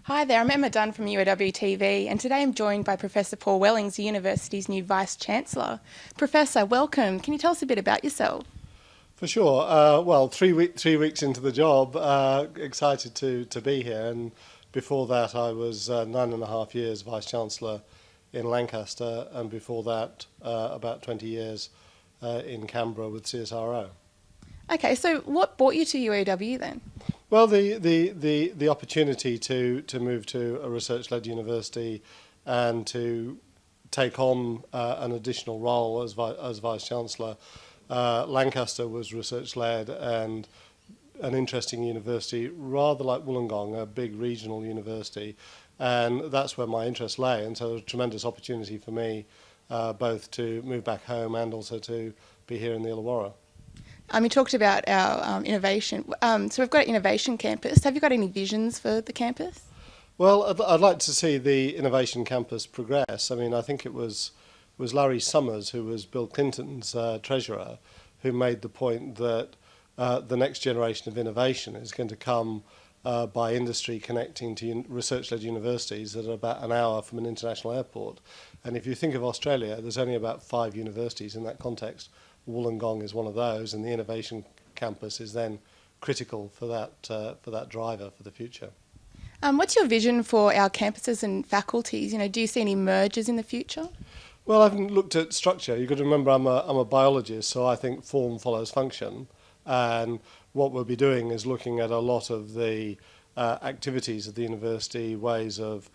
Hi there, I'm Emma Dunn from UOWTV, and today I'm joined by Professor Paul Wellings, the university's new Vice-Chancellor. Professor, welcome. Can you tell us a bit about yourself? For sure. Well, 3 weeks into the job, excited to be here. And before that, I was 9.5 years Vice-Chancellor in Lancaster, and before that, about 20 years in Canberra with CSRO. Okay, so what brought you to UOW then? Well, the opportunity to move to a research-led university and to take on an additional role as Vice-Chancellor. Lancaster was research-led and an interesting university, rather like Wollongong, a big regional university, and that's where my interest lay. And so it was a tremendous opportunity for me, both to move back home and also to be here in the Illawarra. You talked about our innovation. So we've got an innovation campus. Have you got any visions for the campus? Well, I'd like to see the innovation campus progress. I mean, I think it was Larry Summers, who was Bill Clinton's treasurer, who made the point that the next generation of innovation is going to come by industry connecting to research-led universities that are about an hour from an international airport. And if you think of Australia, there's only about 5 universities in that context. Wollongong is one of those, and the innovation campus is then critical for that driver for the future. What's your vision for our campuses and faculties? Do you see any mergers in the future? Well, I haven't looked at structure. You've got to remember I'm a biologist, so I think form follows function. And what we'll be doing is looking at a lot of the activities of the university, ways of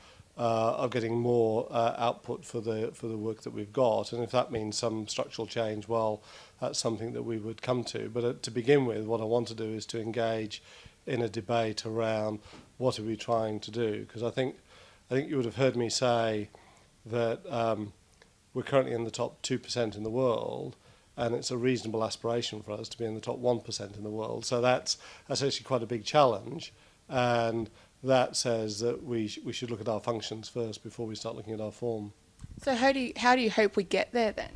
getting more output for the work that we've got. And if that means some structural change, well, that's something that we would come to. But to begin with, what I want to do is to engage in a debate around what are we trying to do. Because I think you would have heard me say that we're currently in the top 2% in the world, and it's a reasonable aspiration for us to be in the top 1% in the world. So that's actually quite a big challenge, and that says that we should look at our functions first before we start looking at our form. So how do you hope we get there then?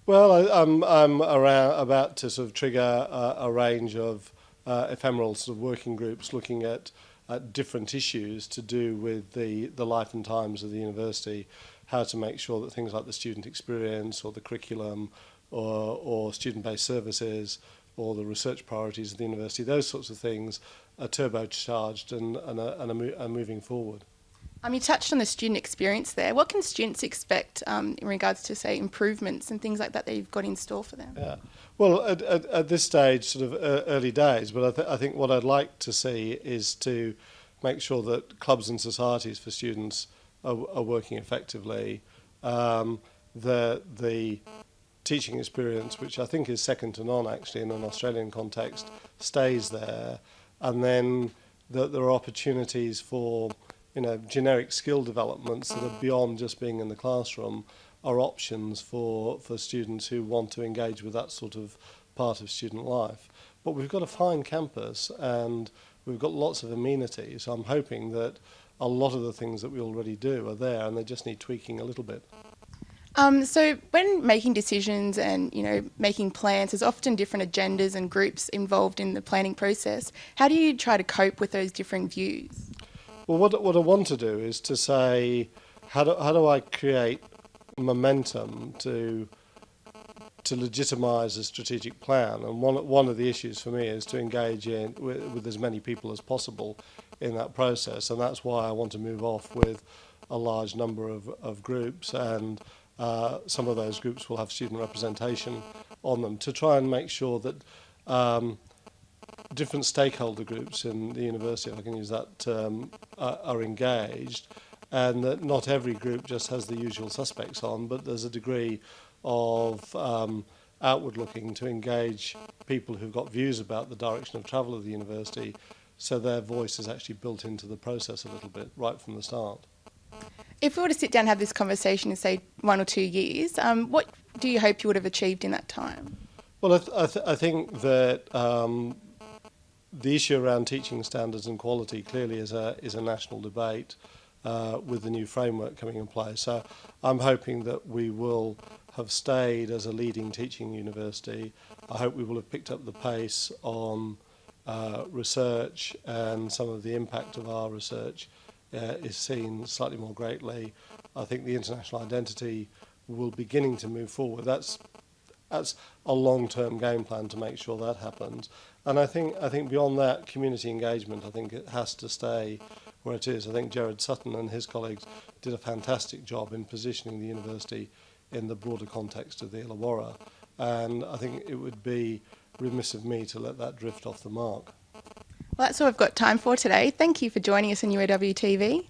Well, I'm about to sort of trigger a range of ephemeral sort of working groups looking at different issues to do with the life and times of the university, how to make sure that things like the student experience or the curriculum or student-based services or the research priorities of the university, those sorts of things are turbocharged and are moving forward. You touched on the student experience there. What can students expect in regards to, say, improvements and things like that you've got in store for them? Yeah. Well, at this stage, sort of early days, but I think what I'd like to see is to make sure that clubs and societies for students are working effectively. The teaching experience, which I think is second to none actually in an Australian context, stays there, and then that there are opportunities for generic skill developments that are beyond just being in the classroom, are options for students who want to engage with that sort of part of student life. But we've got a fine campus and we've got lots of amenities. So I'm hoping that a lot of the things that we already do are there and they just need tweaking a little bit. So when making decisions and making plans, there's often different agendas and groups involved in the planning process. How do you try to cope with those different views? Well, what I want to do is to say, how do I create momentum to legitimise a strategic plan? And one of the issues for me is to engage with as many people as possible in that process, and that's why I want to move off with a large number of groups, and some of those groups will have student representation on them to try and make sure that different stakeholder groups in the university, if I can use that term, are engaged, and that not every group just has the usual suspects on, but there's a degree of outward looking to engage people who've got views about the direction of travel of the university, so their voice is actually built into the process a little bit right from the start. If we were to sit down and have this conversation in, say, 1 or 2 years, what do you hope you would have achieved in that time? Well, I think that the issue around teaching standards and quality clearly is a national debate with the new framework coming in place. So I'm hoping that we will have stayed as a leading teaching university. I hope we will have picked up the pace on research and some of the impact of our research is seen slightly more greatly. I think the international identity will beginning to move forward. That's a long-term game plan to make sure that happens. And I think beyond that, community engagement, I think it has to stay where it is. I think Gerard Sutton and his colleagues did a fantastic job in positioning the university in the broader context of the Illawarra. And I think it would be remiss of me to let that drift off the mark. Well, that's all I've got time for today. Thank you for joining us on UOWTV.